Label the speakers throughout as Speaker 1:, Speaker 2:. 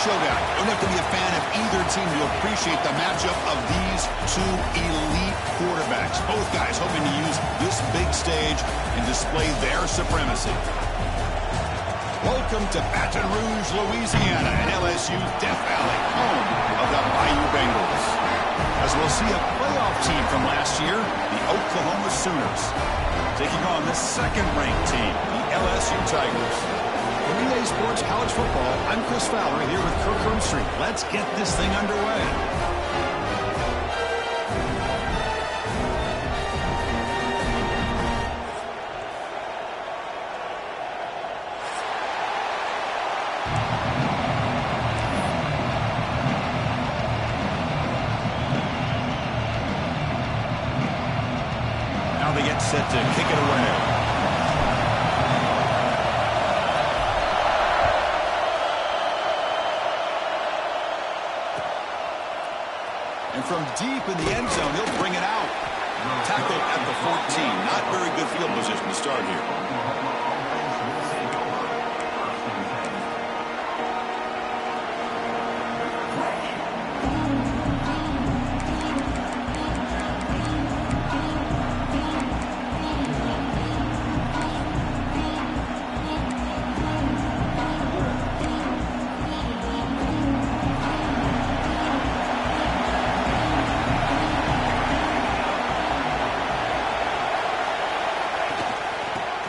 Speaker 1: showdown. You don't have to be a fan of either team to appreciate the matchup of these two elite quarterbacks. Both guys hoping to use this big stage and display their supremacy. Welcome to Baton Rouge, Louisiana, and LSU's Death Valley, home of the Bayou Bengals. As we'll see a playoff team from last year, the Oklahoma Sooners, taking on the second-ranked team, the LSU Tigers.
Speaker 2: For EA Sports College Football, I'm Chris Fowler here with Kirk Herbstreit. Let's get this thing underway.
Speaker 1: They get set to kick it away. And from deep in the end zone, he'll bring it out. Tackled at the 14. Not very good field position to start here.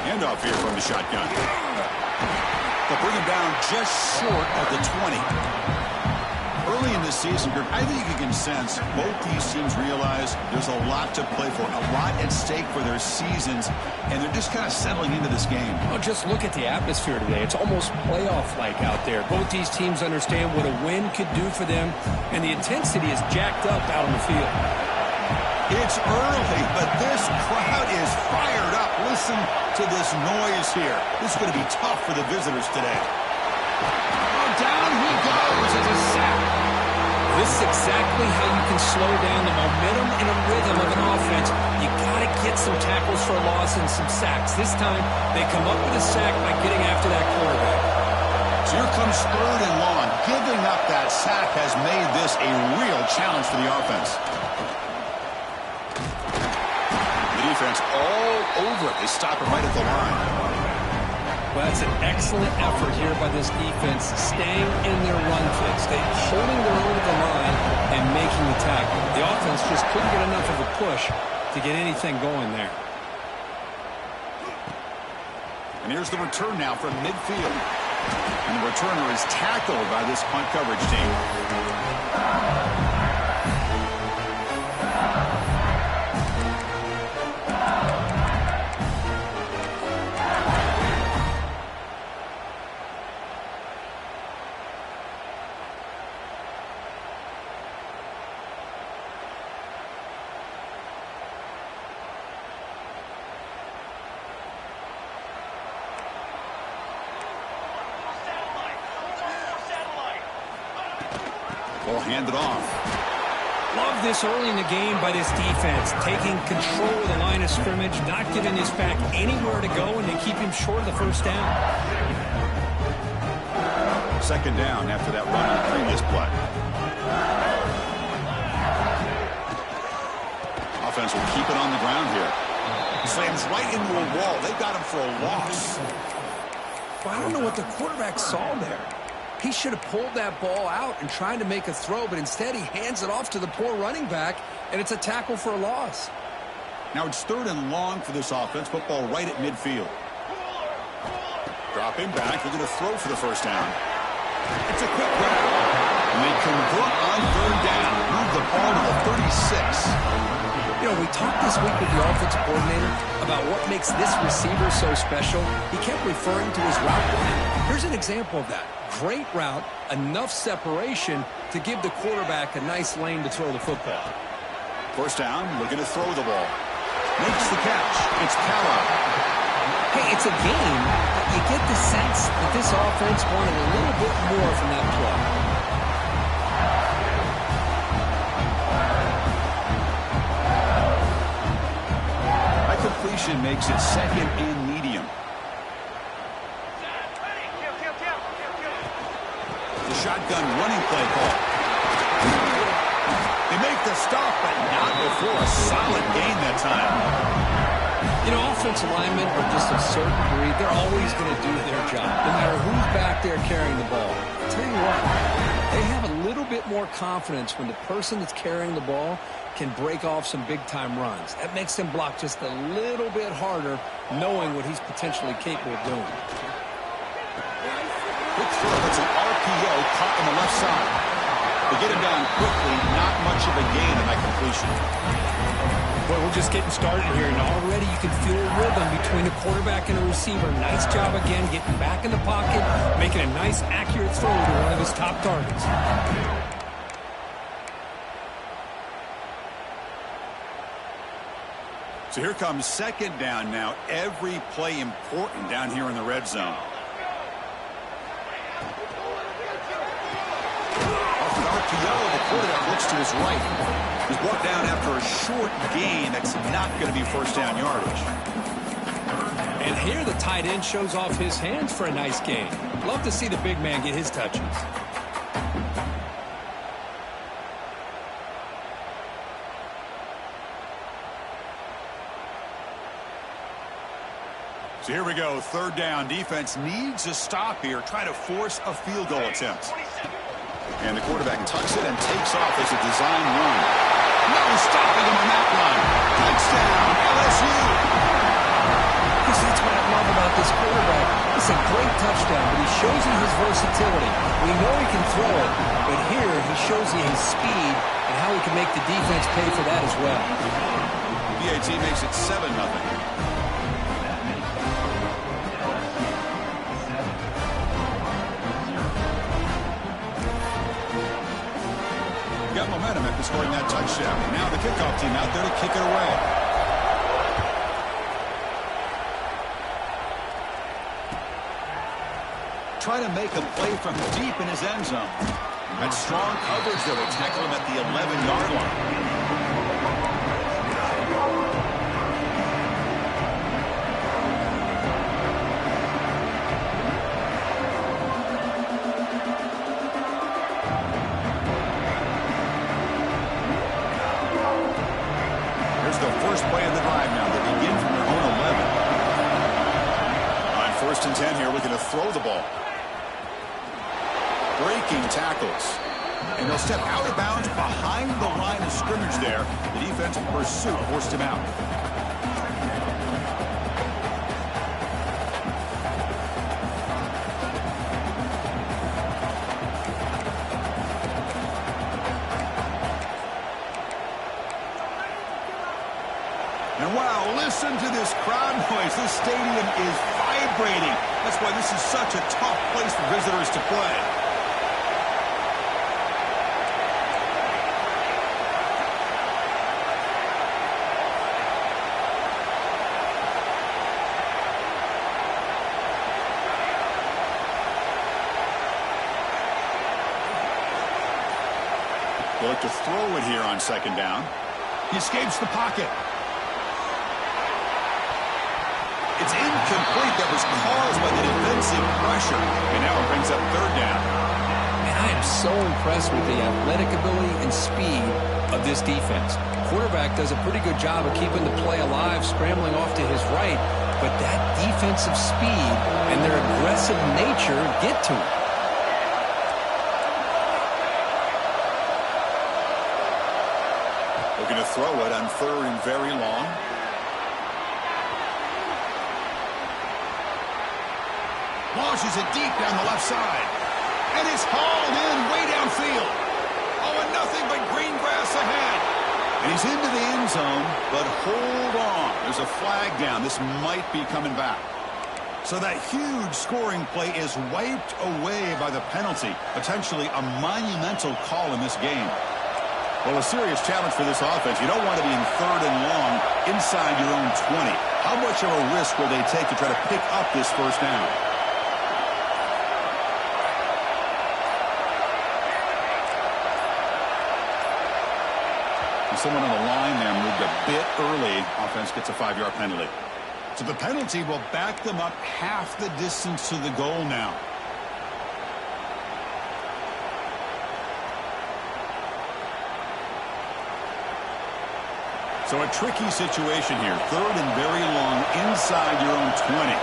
Speaker 1: Handoff here from the shotgun. They'll bring him down just short of the 20. Early in this season, Kirk, I think you can sense both these teams realize there's a lot to play for, a lot at stake for their seasons, and they're just kind of settling into this game.
Speaker 3: Well, just look at the atmosphere today. It's almost playoff-like out there. Both these teams understand what a win could do for them, and the intensity is jacked up out on the field.
Speaker 1: It's early, but this crowd is fired up. Listen to this noise here. This is going to be tough for the visitors today.
Speaker 2: Oh, down he goes as a sack.
Speaker 3: This is exactly how you can slow down the momentum and a rhythm of an offense. You got to get some tackles for a loss and some sacks. This time, they come up with a sack by getting after that quarterback.
Speaker 1: So here comes 3rd and long. Giving up that sack has made this a real challenge for the offense. Defense all over it. They stop it right at the line.
Speaker 3: Well, that's an excellent effort here by this defense, staying in their run fix. They're holding their own at the line and making the tackle. The offense just couldn't get enough of a push to get anything going there.
Speaker 1: And here's the return now from midfield. And the returner is tackled by this punt coverage team. Ball handed off.
Speaker 3: Love this early in the game by this defense, taking control of the line of scrimmage, not giving his back anywhere to go, and they keep him short of the first down.
Speaker 1: 2nd down after that run on the previous play. Offense will keep it on the ground here. Slams right into a wall. They've got him for a loss.
Speaker 3: Well, I don't know what the quarterback saw there. He should have pulled that ball out and tried to make a throw, but instead he hands it off to the poor running back, and it's a tackle for a loss.
Speaker 1: Now it's 3rd and long for this offense. Football right at midfield. Dropping back. They're going to throw for the first down. It's a quick grab. And they convert on 3rd down. Move the ball to the 36.
Speaker 3: You know, we talked this week with the offensive coordinator about what makes this receiver so special. He kept referring to his route running. Here's an example of that. Great route, enough separation to give the quarterback a nice lane to throw the football.
Speaker 1: First down, looking to throw the ball. Makes the catch. It's Pella.
Speaker 3: Hey, it's a game, but you get the sense that this offense wanted a little bit more from that play.
Speaker 1: That completion makes it 2nd and medium. The shotgun shotgun running play call. They make the stop, but not before a solid gain that time.
Speaker 3: You know, offensive linemen are just a certain breed. They're always going to do their job, no matter who's back there carrying the ball. I'll tell you what, they have a little bit more confidence when the person that's carrying the ball can break off some big-time runs. That makes them block just a little bit harder, knowing what he's potentially capable of doing.
Speaker 1: Quick throw, it's an RPO caught on the left side. They get him down quickly, not much of a gain on that completion.
Speaker 3: Well, we're just getting started here, and already you can feel a rhythm between a quarterback and a receiver. Nice job again, getting back in the pocket, making a nice, accurate throw to one of his top targets.
Speaker 1: So here comes second down now. Every play important down here in the red zone. Off an RPO, the quarterback looks to his right. He's brought down after a short gain. That's not going to be first down yardage.
Speaker 3: And here the tight end shows off his hands for a nice gain. Love to see the big man get his touches.
Speaker 1: So here we go, third down. Defense needs a stop here. Try to force a field goal attempt. And the quarterback tucks it and takes off as a design run. No stopping him on that run. Touchdown, LSU.
Speaker 3: That's what I love about this quarterback. It's a great touchdown, but he shows you his versatility. We know he can throw it, but here he shows you his speed and how he can make the defense pay for that as well.
Speaker 1: BAT makes it 7-0. Got momentum after scoring that touchdown. Now the kickoff team out there to kick it away. Try to make a play from deep in his end zone. That's strong coverage there. They tackle him at the 11-yard line. First play of the drive now. They begin from their own 11. On 1st and 10 here, looking to throw the ball. Breaking tackles. And they'll step out of bounds behind the line of scrimmage there. The defense pursuit forced him out. And wow, listen to this crowd noise. This stadium is vibrating. That's why this is such a tough place for visitors to play. They'll look to throw it here on second down. He escapes the pocket. It's incomplete. That was caused by the defensive pressure. And now it brings up third down.
Speaker 3: Man, I am so impressed with the athletic ability and speed of this defense. Quarterback does a pretty good job of keeping the play alive, scrambling off to his right. But that defensive speed and their aggressive nature get to him.
Speaker 1: Looking to throw it on third and very long. Launches it deep down the left side. And it's hauled in way downfield. Oh, and nothing but green grass ahead. And he's into the end zone, but hold on. There's a flag down. This might be coming back. So that huge scoring play is wiped away by the penalty. Potentially a monumental call in this game. Well, a serious challenge for this offense. You don't want to be in third and long inside your own 20. How much of a risk will they take to try to pick up this first down? Someone on the line there moved a bit early. Offense gets a 5-yard penalty. So the penalty will back them up half the distance to the goal now. So a tricky situation here. Third and very long inside your own 20.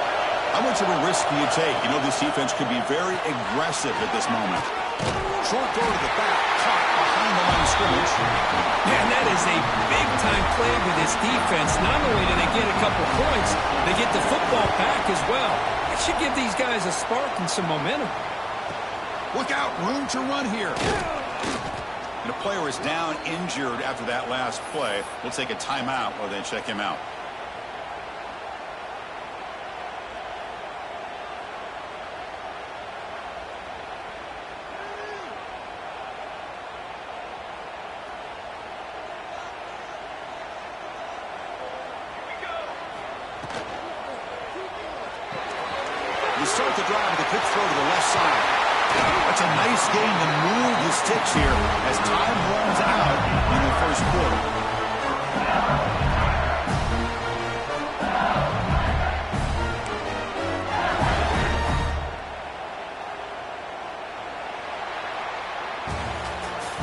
Speaker 1: How much of a risk do you take? You know this defense could be very aggressive at this moment. Short throw to the back, caught behind the line of scrimmage.
Speaker 3: Man, that is a big-time play with this defense. Not only do they get a couple points, they get the football back as well. It should give these guys a spark and some momentum.
Speaker 1: Look out, room to run here. And the player is down injured after that last play. We'll take a timeout or then check him out. You start the drive with a quick throw to the left side. That's a nice gain to move the sticks here as time runs out in the first quarter.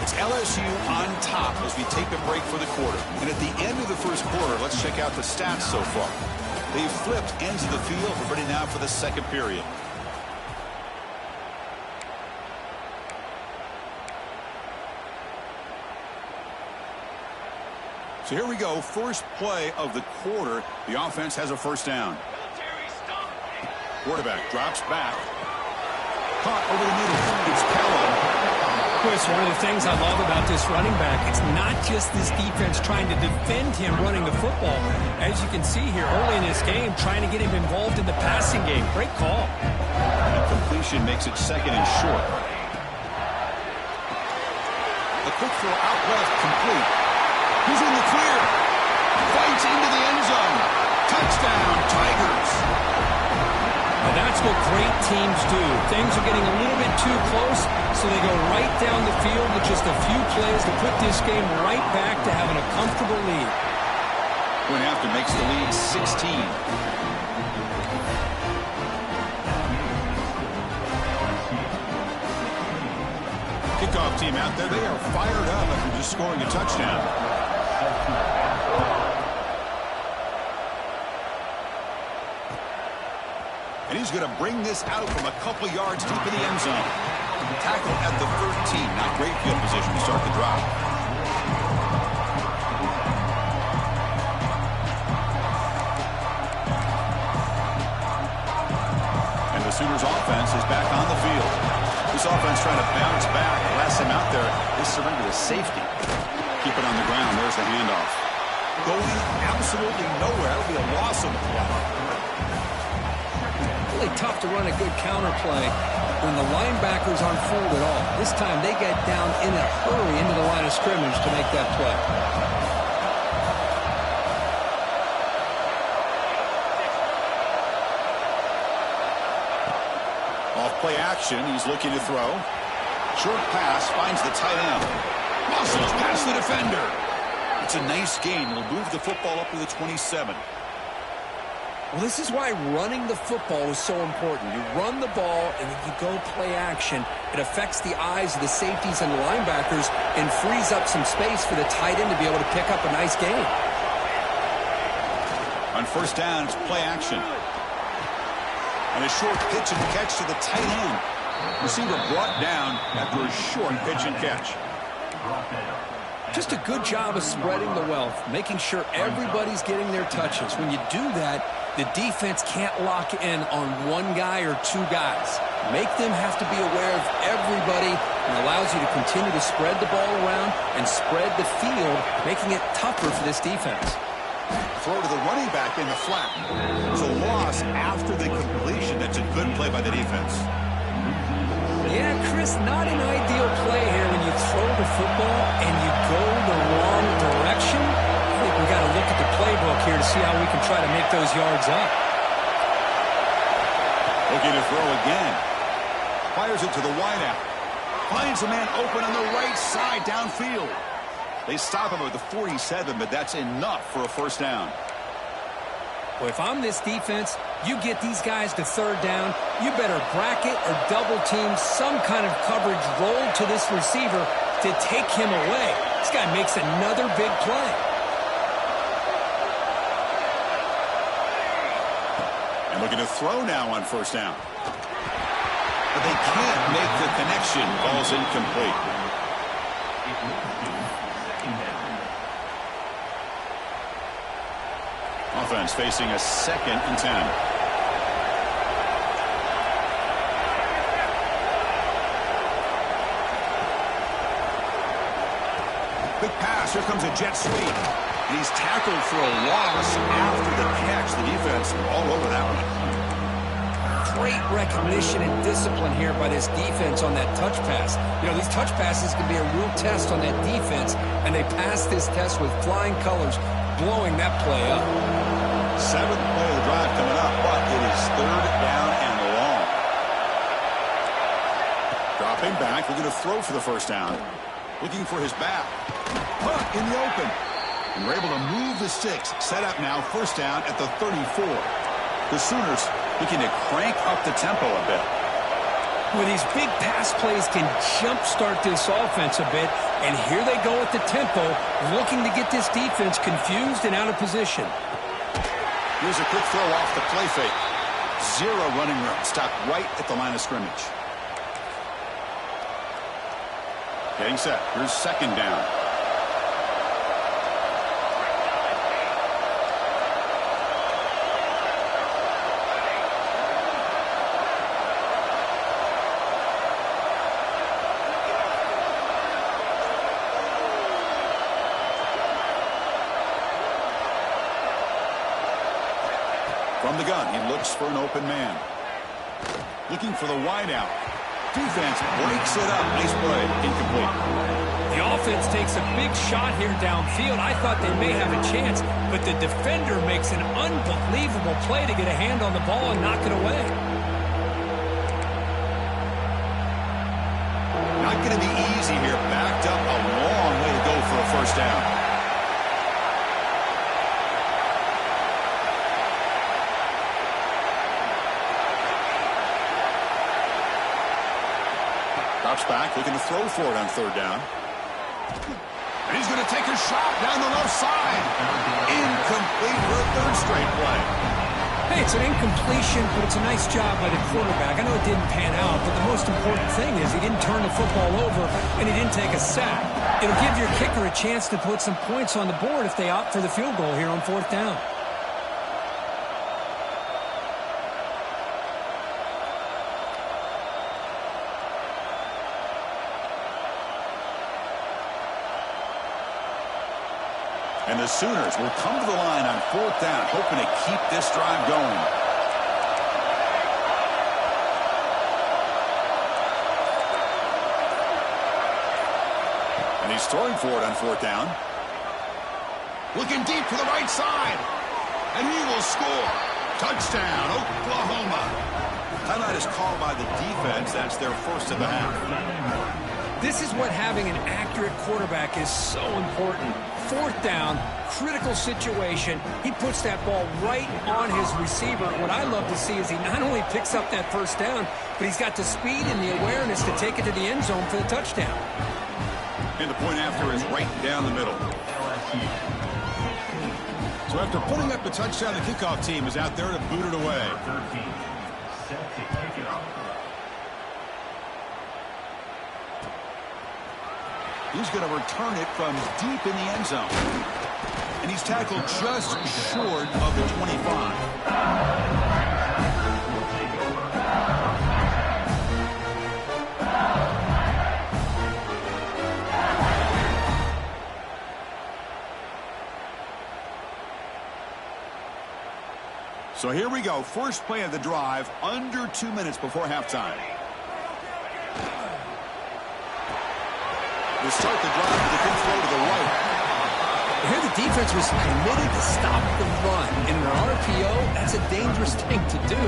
Speaker 1: It's LSU on top as we take a break for the quarter. And at the end of the first quarter, let's check out the stats so far. They've flipped ends of the field. We're ready now for the second period. So here we go. First play of the quarter. The offense has a first down. Quarterback drops back. Caught over the middle. It's Pella.
Speaker 3: Chris, one of the things I love about this running back, it's not just this defense trying to defend him running the football. As you can see here early in this game, trying to get him involved in the passing game. Great call.
Speaker 1: And completion makes it second and short. A quick throw out left, complete. He's in the clear. Fights into the end zone. Touchdown, Tigers.
Speaker 3: Now that's what great teams do. Things are getting a little bit too close, so they go right down the field with just a few plays to put this game right back to having a comfortable lead.
Speaker 1: Point after makes the lead 16. Kickoff team out there. They are fired up after just scoring a touchdown. And he's going to bring this out from a couple yards deep in the end zone. Tackle at the 13. Not great field position to start the drive. And the Sooners offense is back on the field. This offense trying to bounce back. Last time out there, they surrendered a safety. Keep it on the ground. There's the handoff. Going absolutely nowhere. That'll be a loss on the play.
Speaker 3: Really tough to run a good counter play when the linebackers aren't fooled at all. This time they get down in a hurry into the line of scrimmage to make that play.
Speaker 1: Off play action, he's looking to throw. Short pass finds the tight end. Muscles past the defender. It's a nice gain. Will move the football up to the 27.
Speaker 3: Well, this is why running the football is so important. You run the ball, and then you go play action. It affects the eyes of the safeties and the linebackers and frees up some space for the tight end to be able to pick up a nice gain.
Speaker 1: On first down, it's play action. And a short pitch and catch to the tight end. Receiver brought down after a short pitch and catch.
Speaker 3: Just a good job of spreading the wealth, making sure everybody's getting their touches. When you do that, the defense can't lock in on one guy or two guys. Make them have to be aware of everybody, and allows you to continue to spread the ball around and spread the field, making it tougher for this defense.
Speaker 1: Throw to the running back in the flat. It's a loss after the completion. That's a good play by the defense.
Speaker 3: Yeah, Chris, not an ideal play here when you throw the football and you go the wrong direction. I think we got to look at the playbook here to see how we can try to make those yards up.
Speaker 1: Looking to throw again. Fires it to the wideout. Finds a man open on the right side downfield. They stop him at the 47, but that's enough for a first down.
Speaker 3: Well, if I'm this defense, you get these guys to third down, you better bracket or double team some kind of coverage roll to this receiver to take him away. This guy makes another big play.
Speaker 1: Looking to throw now on first down. But they can't make the connection. Ball's incomplete. Offense facing a 2nd and 10. Quick pass. Here comes a jet sweep. And he's tackled for a loss after the catch. The defense all over that one.
Speaker 3: Great recognition and discipline here by this defense on that touch pass. You know, these touch passes can be a real test on that defense, and they passed this test with flying colors, blowing that play up.
Speaker 1: 7th play of the drive coming up, but it is 3rd down and long. Dropping back, looking to throw for the first down. Looking for his back. Hunt in the open. And we're able to move the sticks. Set up now, first down at the 34. The Sooners looking to crank up the tempo a bit.
Speaker 3: Well, these big pass plays can jumpstart this offense a bit, and here they go at the tempo, looking to get this defense confused and out of position.
Speaker 1: Here's a quick throw off the play fake. 0 running room. Stopped right at the line of scrimmage. Getting set. Here's 2nd down. From the gun, he looks for an open man. Looking for the wideout. Defense breaks it up. Nice play. Incomplete.
Speaker 3: The offense takes a big shot here downfield. I thought they may have a chance, but the defender makes an unbelievable play to get a hand on the ball and knock it away.
Speaker 1: Not going to be easy here. Backed up a long way to go for a first down. Drops back, looking to throw for it on 3rd down. And he's going to take a shot down the left side. Incomplete for a 3rd straight play.
Speaker 3: Hey, it's an incompletion, but it's a nice job by the quarterback. I know it didn't pan out, but the most important thing is he didn't turn the football over and he didn't take a sack. It'll give your kicker a chance to put some points on the board if they opt for the field goal here on 4th down.
Speaker 1: And the Sooners will come to the line on 4th down, hoping to keep this drive going. And he's throwing for it on 4th down. Looking deep to the right side. And he will score. Touchdown, Oklahoma. Timeout is called by the defense. That's their first of the half.
Speaker 3: This is what having an accurate quarterback is so important. 4th down, critical situation. He puts that ball right on his receiver. What I love to see is he not only picks up that first down, but he's got the speed and the awareness to take it to the end zone for the touchdown.
Speaker 1: And the point after is right down the middle.
Speaker 2: So after putting up the touchdown, the kickoff team is out there to boot it away.
Speaker 1: He's going to return it from deep in the end zone. And he's tackled just short of the 25. So here we go. First play of the drive, under 2 minutes before halftime. They start the drive with a good throw to the right.
Speaker 3: Here the defense was committed to stop the run. In an RPO, that's a dangerous thing to do.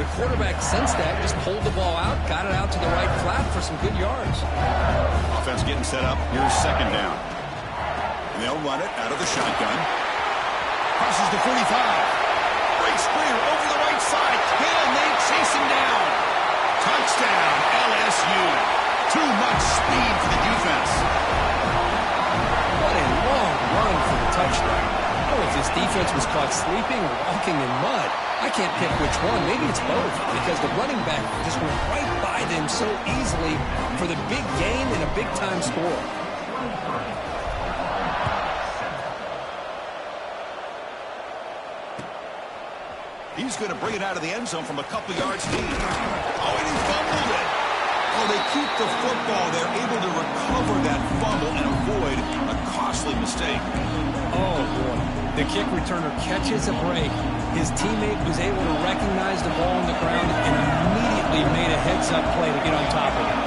Speaker 3: The quarterback sensed that, just pulled the ball out, got it out to the right flat for some good yards.
Speaker 1: Offense getting set up. Here's 2nd down. And they'll run it out of the shotgun. Crosses the 45. Breaks clear over the right side. Can they chase him down? Touchdown, LSU. Too much speed for the defense.
Speaker 3: What a long run for the touchdown. Oh, if this defense was caught sleeping or walking in mud. I can't pick which one. Maybe it's both, because the running back just went right by them so easily for the big gain and a big-time score.
Speaker 1: He's going to bring it out of the end zone from a couple yards deep. Oh, and he fumbled it. Oh, they keep the football. They're able to recover that fumble and avoid a costly mistake.
Speaker 3: Oh, boy. The kick returner catches a break. His teammate was able to recognize the ball on the ground and immediately made a heads-up play to get on top of it.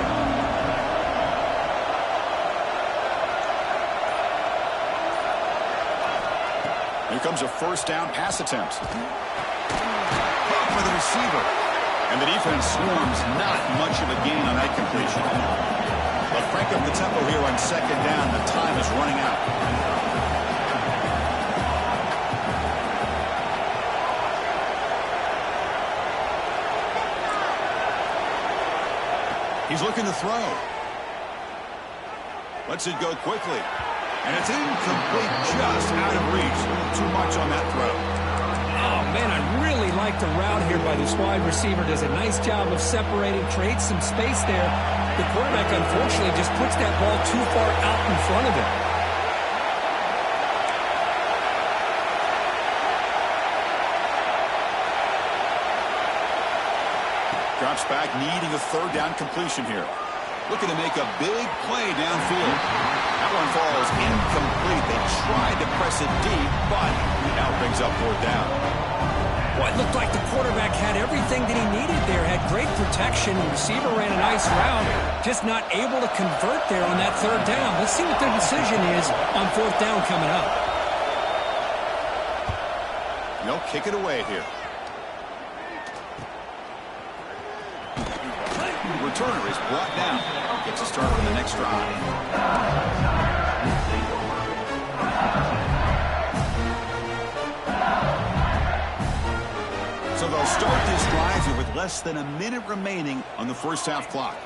Speaker 1: Here comes a first down pass attempt. Caught for the receiver. And the defense swarms, not much of a gain on that completion. But crank up the tempo here on second down. The time is running out. He's looking to throw. Lets it go quickly. And it's incomplete, just out of reach. Too much on that throw.
Speaker 3: Oh, man, I really like the route here by this wide receiver. Does a nice job of separating, creates some space there. The quarterback, unfortunately, just puts that ball too far out in front of him.
Speaker 1: Drops back, needing a third down completion here. Looking to make a big play downfield. That one falls incomplete. They tried to press it deep, but now brings up fourth down.
Speaker 3: Well, it looked like the quarterback had everything that he needed there. Had great protection. The receiver ran a nice route. Just not able to convert there on that third down. Let's see what their decision is on fourth down coming up.
Speaker 1: They'll kick it away here. Returner is brought down. Gets a start on the next drive. So they'll start this drive here with less than a minute remaining on the first half clock.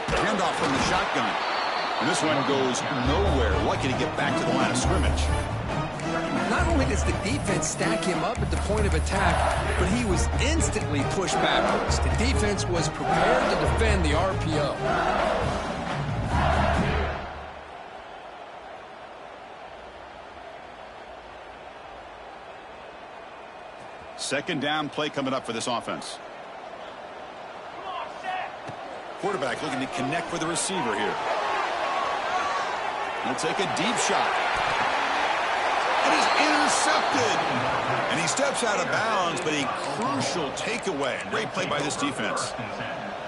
Speaker 1: Handoff from the shotgun. And this one goes nowhere. Lucky to get back to the line of scrimmage.
Speaker 3: Not only does the defense stack him up at the point of attack, but he was instantly pushed backwards. The defense was prepared to defend the RPO.
Speaker 1: Second down play coming up for this offense. Quarterback looking to connect with the receiver here. He'll take a deep shot. It is intercepted. And he steps out of bounds, but a crucial takeaway. Great play by this defense.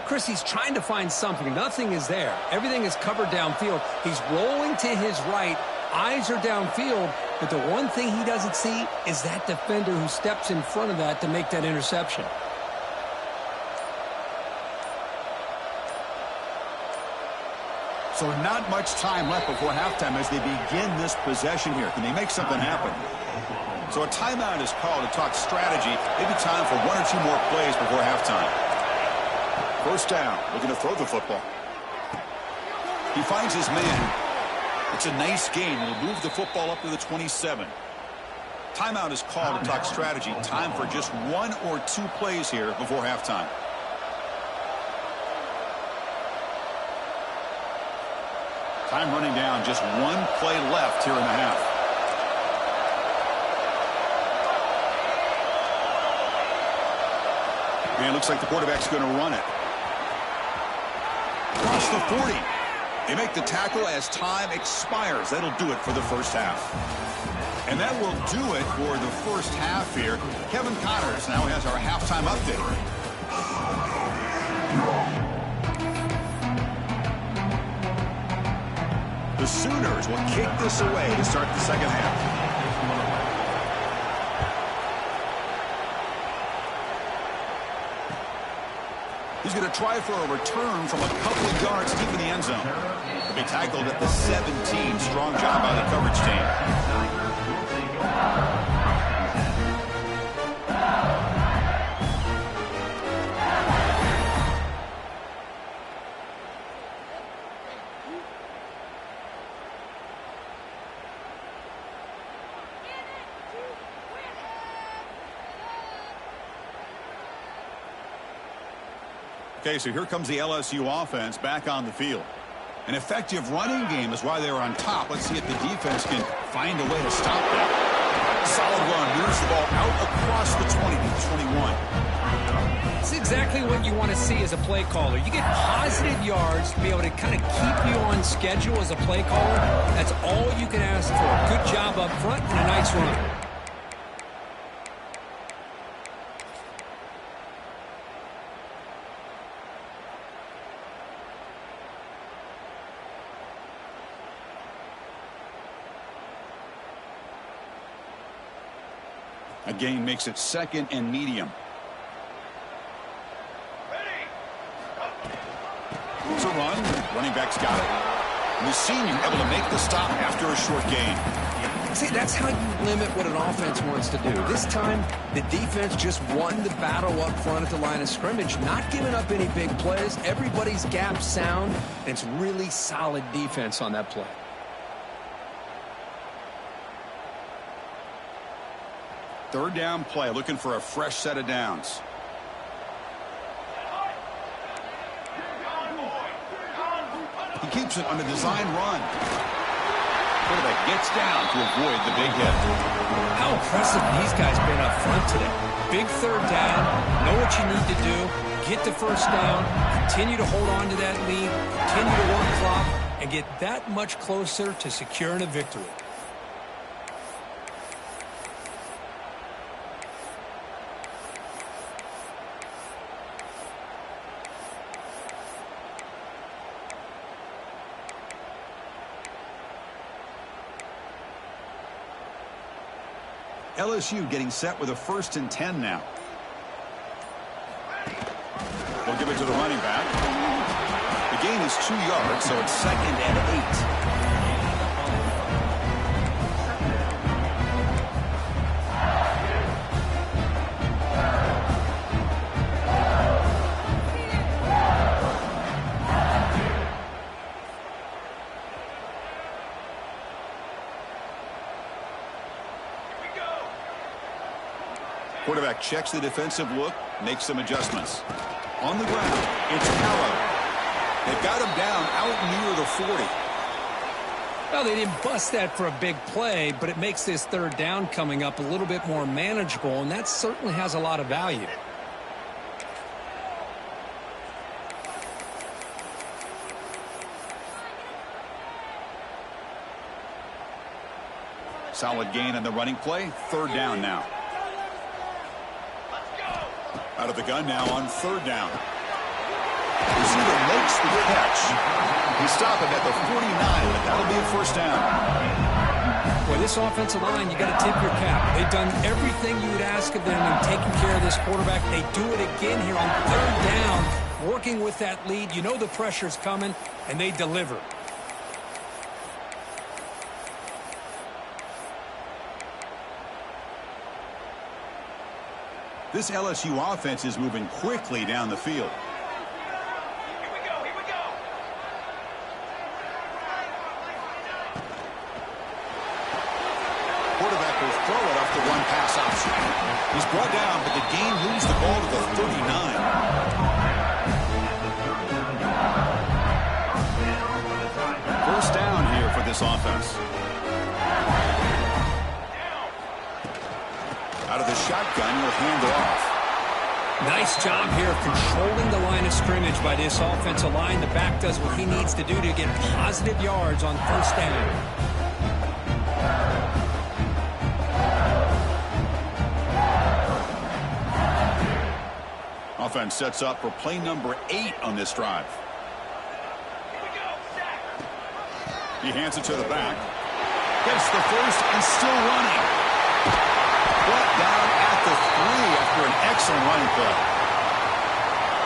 Speaker 3: Chris, he's trying to find something. Nothing is there. Everything is covered downfield. He's rolling to his right. Eyes are downfield. But the one thing he doesn't see is that defender who steps in front of that to make that interception.
Speaker 1: So not much time left before halftime as they begin this possession here. Can they make something happen? So a timeout is called to talk strategy. Maybe time for one or two more plays before halftime. First down, looking to throw the football. He finds his man. It's a nice gain. He'll move the football up to the 27. Timeout is called to talk strategy. Time for just one or two plays here before halftime. Time running down, just one play left here in the half. And it looks like the quarterback's going to run it. Across the 40. They make the tackle as time expires. That'll do it for the first half. And that will do it for the first half here. Kevin Connors now has our halftime update. The Sooners will kick this away to start the second half. He's going to try for a return from a couple of yards deep in the end zone. He'll be tackled at the 17. Strong job by the coverage team. Okay, so here comes the LSU offense back on the field. An effective running game is why they're on top. Let's see if the defense can find a way to stop that. Solid run, moves the ball out across the 20 to the 21.
Speaker 3: It's exactly what you want to see as a play caller. You get positive yards to be able to kind of keep you on schedule as a play caller. That's all you can ask for. Good job up front and a nice run.
Speaker 1: A gain makes it second and medium. It's a run. Running back's got it. And the senior able to make the stop after a short gain.
Speaker 3: See, that's how you limit what an offense wants to do. This time, the defense just won the battle up front at the line of scrimmage, not giving up any big plays. Everybody's gap sound, and it's really solid defense on that play.
Speaker 1: Third down play, looking for a fresh set of downs. He keeps it on the design run. Quarterback gets down to avoid the big hit.
Speaker 3: How impressive these guys been up front today. Big third down, know what you need to do, get the first down, continue to hold on to that lead, continue to work clock, and get that much closer to securing a victory.
Speaker 1: LSU getting set with a 1st and 10 now. They'll give it to the running back. The gain is 2 yards, so it's 2nd and 8. Quarterback checks the defensive look, makes some adjustments. On the ground, it's Callow. They've got him down out near the 40.
Speaker 3: Well, they didn't bust that for a big play, but it makes this third down coming up a little bit more manageable, and that certainly has a lot of value.
Speaker 1: Solid gain on the running play. Third down now. Out of the gun now on third down. Receiver makes the catch. He stopped him at the 49, but that'll be a first down.
Speaker 3: Well, this offensive line, you got to tip your cap. They've done everything you would ask of them in taking care of this quarterback. They do it again here on third down, working with that lead. You know the pressure's coming, and they deliver.
Speaker 1: This LSU offense is moving quickly down the field.
Speaker 4: Here we go.
Speaker 1: Quarterback will throw it off the run-pass option. He's brought down, but the gain moves the ball to the 39. First down here for this offense. Out of the shotgun, he'll hand it off.
Speaker 3: Nice job here of controlling the line of scrimmage by this offensive line. The back does what he needs to do to get positive yards on first down.
Speaker 1: Offense sets up for play number 8 on this drive. He hands it to the back. Gets the first and still running. Brought down at the 3 after an excellent running play.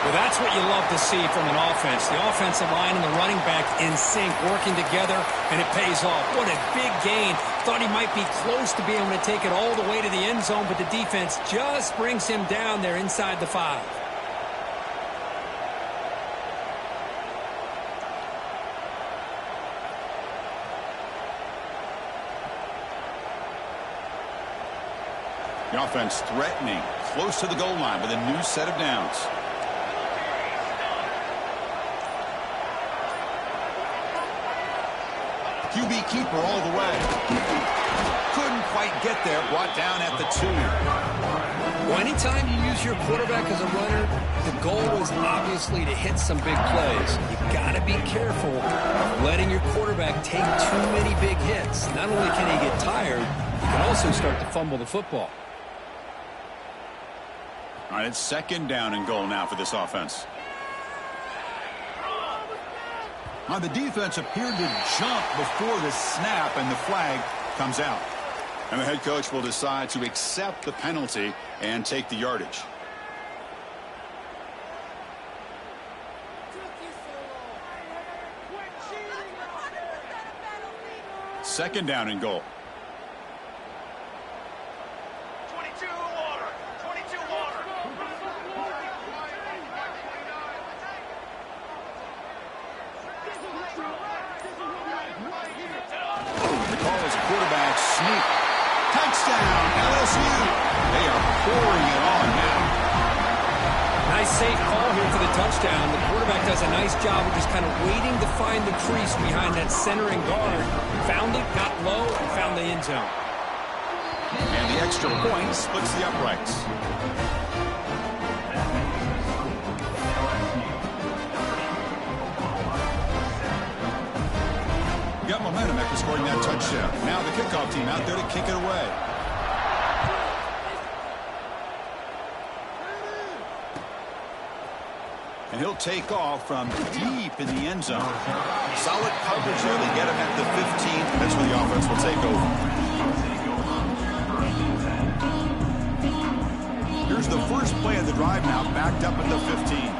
Speaker 3: Well, that's what you love to see from an offense. The offensive line and the running back in sync, working together, and it pays off. What a big gain. Thought he might be close to being able to take it all the way to the end zone, but the defense just brings him down there inside the 5.
Speaker 1: The offense threatening, close to the goal line with a new set of downs. QB keeper all the way. Couldn't quite get there. Brought down at the 2.
Speaker 3: Well, anytime you use your quarterback as a runner, the goal is obviously to hit some big plays. You got to be careful of letting your quarterback take too many big hits. Not only can he get tired, he can also start to fumble the football.
Speaker 1: All right, it's 2nd down and goal now for this offense. Now the defense appeared to jump before the snap, and the flag comes out. And the head coach will decide to accept the penalty and take the yardage. Second down and goal.
Speaker 4: 22 water. 22 water.
Speaker 1: The call is a quarterback sneak. Touchdown, LSU. They are pouring it on now.
Speaker 3: Nice safe call here for the touchdown. The quarterback does a nice job of just kind of waiting to find the crease behind that center and guard. Found it, got low, and found the end zone.
Speaker 1: And the extra point splits the uprights. Got momentum after scoring that touchdown. Now the kickoff team out there to kick it away. And he'll take off from deep in the end zone. Solid coverage there. They get him at the 15. That's where the offense will take over. Here's the first play of the drive now, backed up at the 15.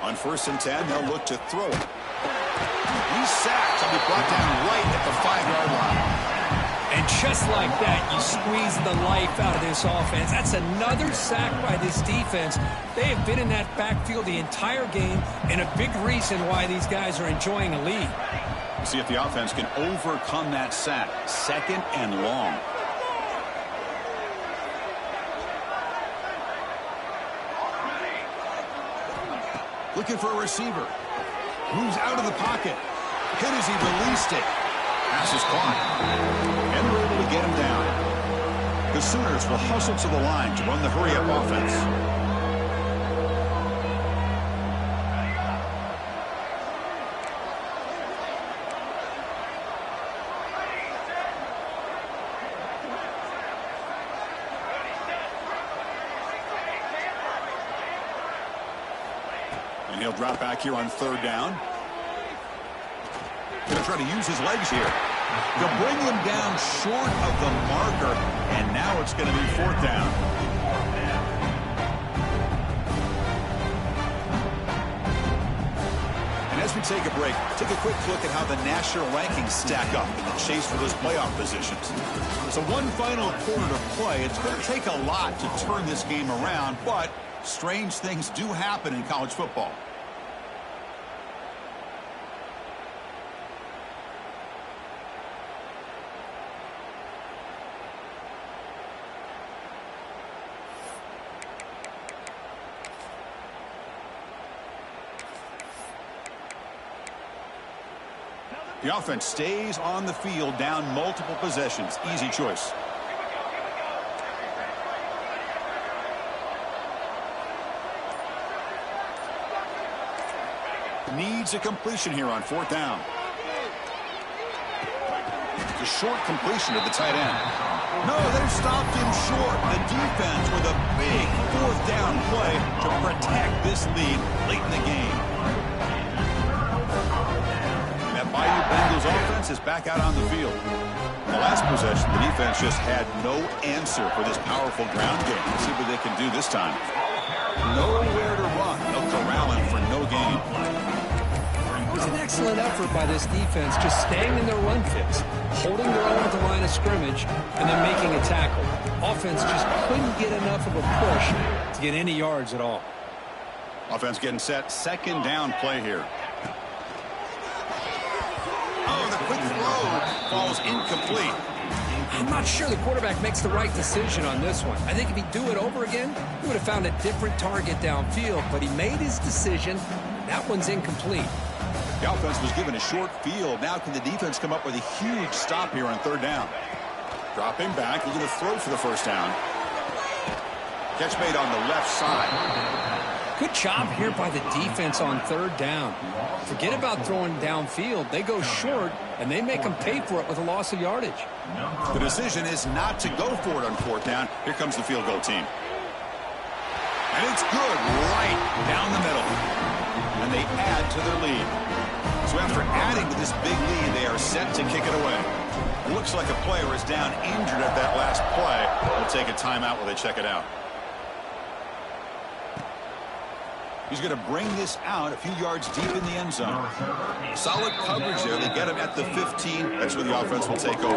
Speaker 1: On 1st and 10, they'll look to throw it. He's sacked. He'll be brought down right at the 5-yard line.
Speaker 3: And just like that, you squeeze the life out of this offense. That's another sack by this defense. They have been in that backfield the entire game, and a big reason why these guys are enjoying a lead.
Speaker 1: We'll see if the offense can overcome that sack. 2nd and long. Looking for a receiver. Moves out of the pocket. Hit as he released it. Pass is caught. And they're able to get him down. The Sooners will hustle to the line to run the hurry-up offense. And he'll drop back here on 3rd down. Going to try to use his legs here. They'll bring him down short of the marker, and now it's going to be 4th down. And as we take a break, take a quick look at how the national rankings stack up in the chase for those playoff positions. So one final quarter to play. It's going to take a lot to turn this game around, but strange things do happen in college football. The offense stays on the field, down multiple possessions. Easy choice. Needs a completion here on 4th down. It's a short completion to the tight end. No, they've stopped him short. The defense with a big 4th down play to protect this lead late in the game. That Bayou Bengals offense is back out on the field. The last possession, the defense just had no answer for this powerful ground game. Let's see what they can do this time. Nowhere to run. They'll corral him for no gain.
Speaker 3: It was an excellent effort by this defense, just staying in their run fits, holding their own at the line of scrimmage, and then making a tackle. Offense just couldn't get enough of a push to get any yards at all.
Speaker 1: Offense getting set. 2nd down play here. Oh, the quick throw falls incomplete.
Speaker 3: I'm not sure the quarterback makes the right decision on this one. I think if he'd do it over again, he would have found a different target downfield, but he made his decision. That one's incomplete.
Speaker 1: The offense was given a short field. Now can the defense come up with a huge stop here on third down? Dropping back, looking to throw for the first down. Catch made on the left side.
Speaker 3: Good job here by the defense on third down. Forget about throwing downfield. They go short, and they make them pay for it with a loss of yardage.
Speaker 1: The decision is not to go for it on fourth down. Here comes the field goal team. And it's good right down the middle. And they add to their lead. So after adding to this big lead, they are set to kick it away. It looks like a player is down injured at that last play. They'll take a timeout while they check it out. He's going to bring this out a few yards deep in the end zone. Solid coverage there. They get him at the 15. That's where the offense will take over.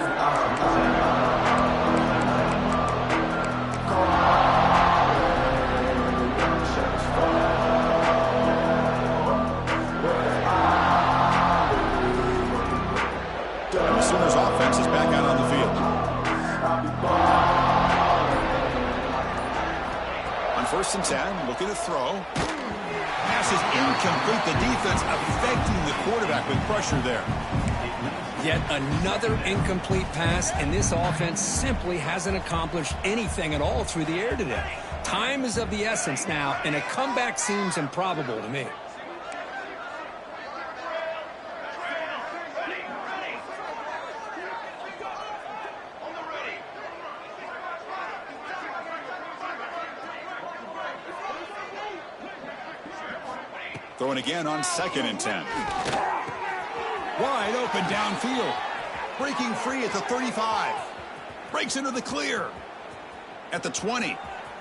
Speaker 1: And the Sooners offense is back out on the field. On 1st and 10, looking to throw. Pass is incomplete. The defense affecting the quarterback with pressure there.
Speaker 3: Yet another incomplete pass, and this offense simply hasn't accomplished anything at all through the air today. Time is of the essence now, and a comeback seems improbable to me.
Speaker 1: Throwing again on 2nd and 10. Wide open downfield. Breaking free at the 35. Breaks into the clear. At the 20.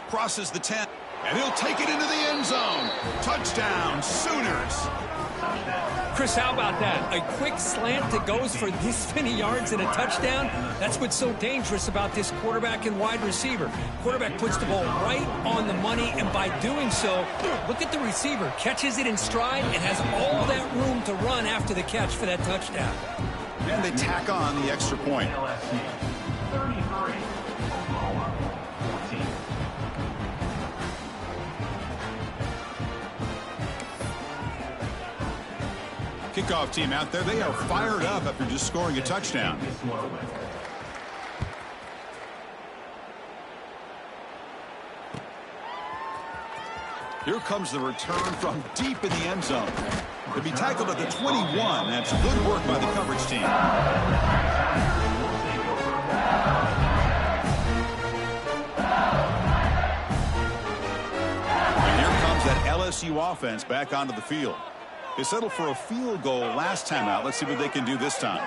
Speaker 1: Crosses the 10. And he'll take it into the end zone. Touchdown, Sooners.
Speaker 3: Chris, how about that? A quick slant that goes for this many yards and a touchdown? That's what's so dangerous about this quarterback and wide receiver. Quarterback puts the ball right on the money, and by doing so, look at the receiver. Catches it in stride and has all that room to run after the catch for that touchdown.
Speaker 1: And they tack on the extra point. Kickoff team out there. They are fired up after just scoring a touchdown. Here comes the return from deep in the end zone. To be tackled at the 21. That's good work by the coverage team. And here comes that LSU offense back onto the field. They settled for a field goal last time out. Let's see what they can do this time.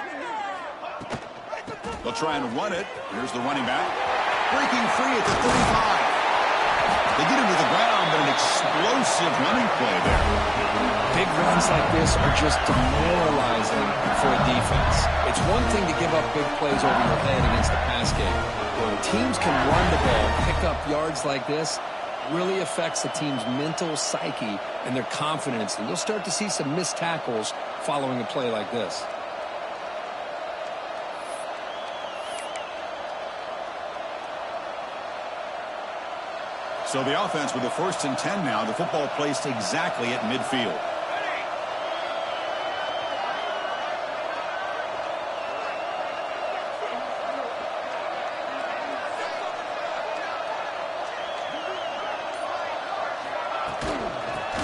Speaker 1: They'll try and run it. Here's the running back. Breaking free at the 35. They get him to the ground, but an explosive running play there.
Speaker 3: Big runs like this are just demoralizing for a defense. It's one thing to give up big plays over your head against the pass game. When teams can run the ball, pick up yards like this, really affects the team's mental psyche and their confidence, and you'll start to see some missed tackles following a play like this.
Speaker 1: So the offense with the 1st and 10 now, the football placed exactly at midfield.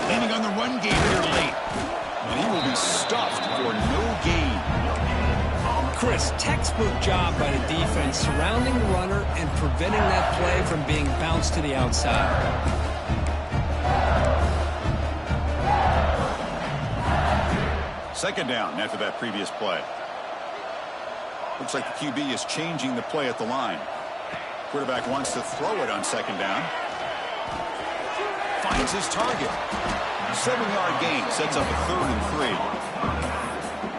Speaker 1: Leaning on the run game here late. And he will be stuffed for no gain.
Speaker 3: Chris, textbook job by the defense surrounding the runner and preventing that play from being bounced to the outside.
Speaker 1: Second down after that previous play. Looks like the QB is changing the play at the line. Quarterback wants to throw it on 2nd down. Finds his target. 7-yard gain sets up a 3rd and 3.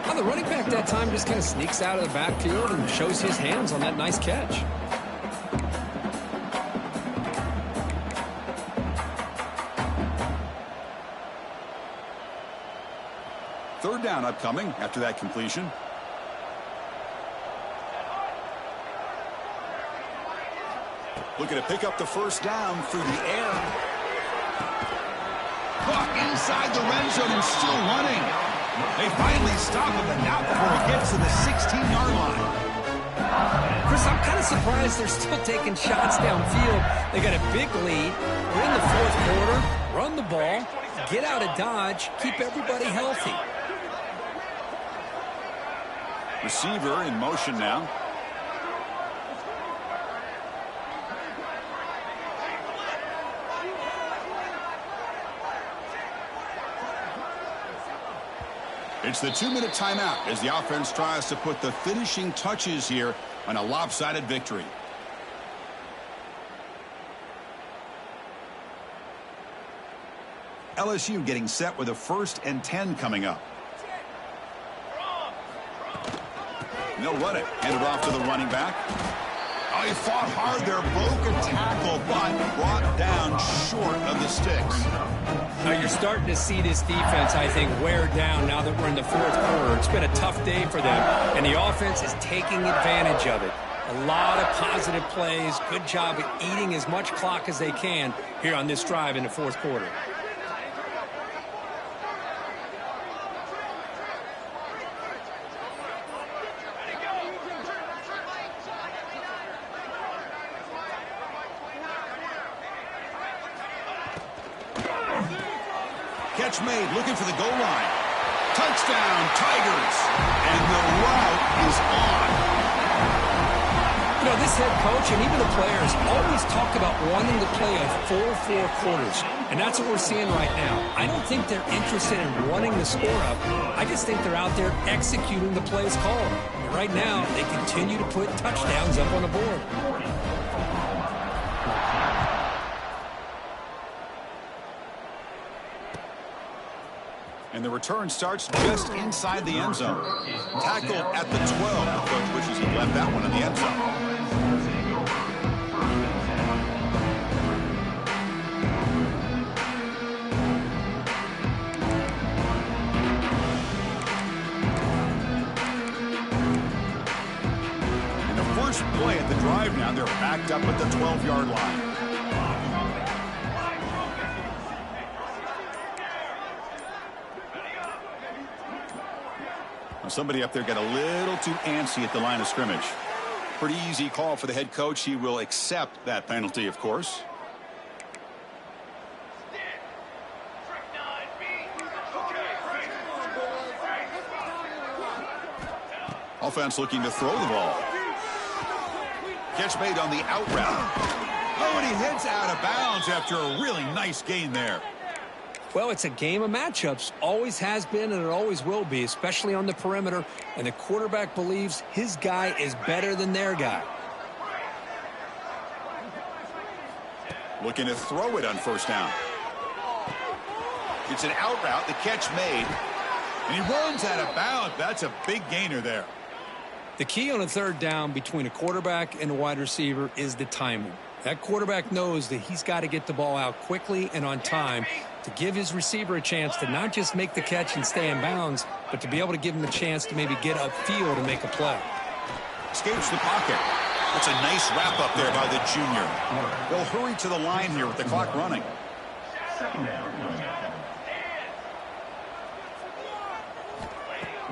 Speaker 3: Well, the running back that time just kind of sneaks out of the backfield and shows his hands on that nice catch.
Speaker 1: Third down upcoming after that completion. Looking to pick up the first down through the air.
Speaker 2: Caught inside the red zone and still running. They finally stop him, but not before he gets to the 16-yard line.
Speaker 3: Chris, I'm kind of surprised they're still taking shots downfield. They got a big lead. We're in the fourth quarter. Run the ball. Get out of Dodge. Keep everybody healthy.
Speaker 1: Receiver in motion now. It's the 2-minute timeout as the offense tries to put the finishing touches here on a lopsided victory. LSU getting set with a 1st and 10 coming up. They'll run it. Hand it off to the running back. Oh, he fought hard there. Broke a tackle, but brought down short of the sticks.
Speaker 3: Now you're starting to see this defense, I think, wear down now that we're in the fourth quarter. It's been a tough day for them, and the offense is taking advantage of it. A lot of positive plays. Good job at eating as much clock as they can here on this drive in the fourth quarter.
Speaker 1: Catch made, looking for the goal line. Touchdown, Tigers. And the route is on.
Speaker 3: You know, this head coach and even the players always talk about wanting to play a full 4 quarters. And that's what we're seeing right now. I don't think they're interested in running the score up. I just think they're out there executing the plays called. And right now, they continue to put touchdowns up on the board.
Speaker 1: And the return starts just inside the end zone. Tackled at the 12. The coach wishes he left that one in the end zone. And the first play at the drive now, they're backed up at the 12-yard line. Somebody up there got a little too antsy at the line of scrimmage. Pretty easy call for the head coach. He will accept that penalty, of course. Offense looking to throw the ball. Catch made on the out route. Oh, and he hits out of bounds after a really nice gain there.
Speaker 3: Well, it's a game of matchups. Always has been and it always will be, especially on the perimeter. And the quarterback believes his guy is better than their guy.
Speaker 1: Looking to throw it on first down. It's an out route, the catch made. And he runs out of bounds. That's a big gainer there.
Speaker 3: The key on a third down between a quarterback and a wide receiver is the timing. That quarterback knows that he's got to get the ball out quickly and on time to give his receiver a chance to not just make the catch and stay in bounds, but to be able to give him a chance to maybe get upfield and make a play.
Speaker 1: Escapes the pocket. That's a nice wrap up there by the junior. They'll hurry to the line here with the clock running.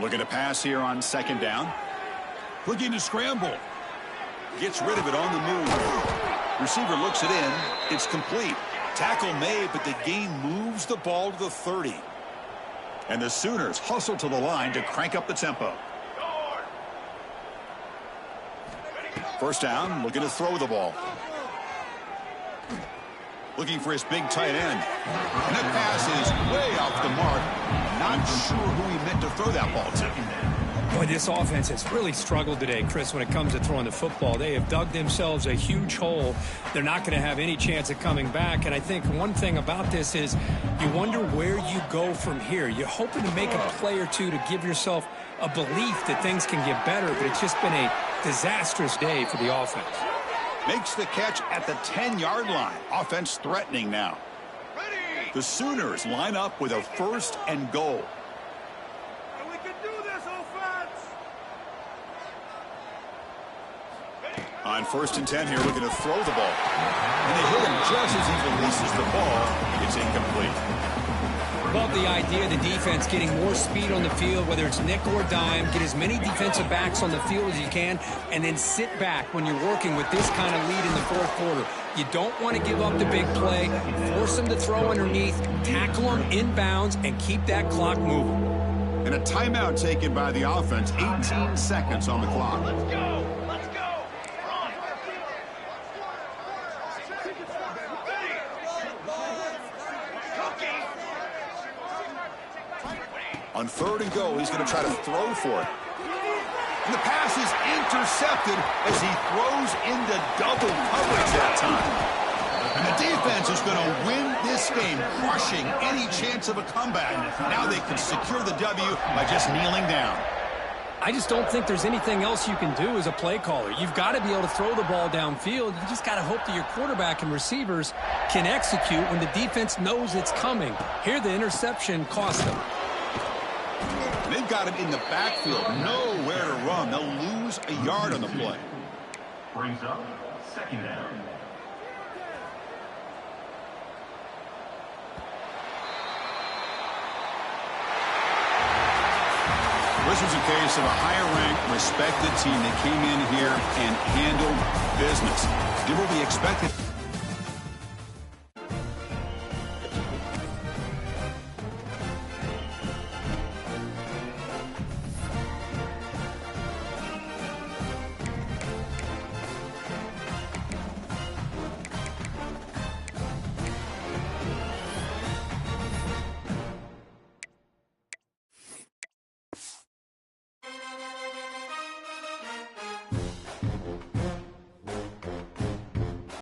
Speaker 1: Looking to pass here on second down. Looking to scramble. Gets rid of it on the move. Receiver looks it in. It's complete. Tackle made, but the gain moves the ball to the 30. And the Sooners hustle to the line to crank up the tempo. First down, looking to throw the ball. Looking for his big tight end. And that pass is way off the mark. Not sure who he meant to throw that ball to.
Speaker 3: Boy, this offense has really struggled today, Chris, when it comes to throwing the football. They have dug themselves a huge hole. They're not going to have any chance of coming back. And I think one thing about this is you wonder where you go from here. You're hoping to make a play or two to give yourself a belief that things can get better, but it's just been a disastrous day for the offense.
Speaker 1: Makes the catch at the 10-yard line. Offense threatening now. The Sooners line up with a first and goal. On 1st and 10 here, looking to throw the ball. And they hit him just as he releases the ball. It's incomplete.
Speaker 3: Love the idea of the defense getting more speed on the field, whether it's nickel or dime, get as many defensive backs on the field as you can, and then sit back when you're working with this kind of lead in the fourth quarter. You don't want to give up the big play, force them to throw underneath, tackle them inbounds, and keep that clock moving.
Speaker 1: And a timeout taken by the offense, 18 seconds on the clock.
Speaker 4: Let's go. Let's go. Run. Cookie.
Speaker 1: On 3rd and go, he's going to try to throw for it. And the pass is intercepted as he throws into double coverage that time. And the defense is going to win this game, crushing any chance of a comeback. Now they can secure the W by just kneeling down.
Speaker 3: I just don't think there's anything else you can do as a play caller. You've got to be able to throw the ball downfield. You just got to hope that your quarterback and receivers can execute when the defense knows it's coming. Here, the interception cost them.
Speaker 1: They've got him in the backfield, nowhere to run. They'll lose a yard on the play.
Speaker 5: Brings up 2nd down.
Speaker 1: This was a case of a higher-ranked, respected team that came in here and handled business. Did what we expected.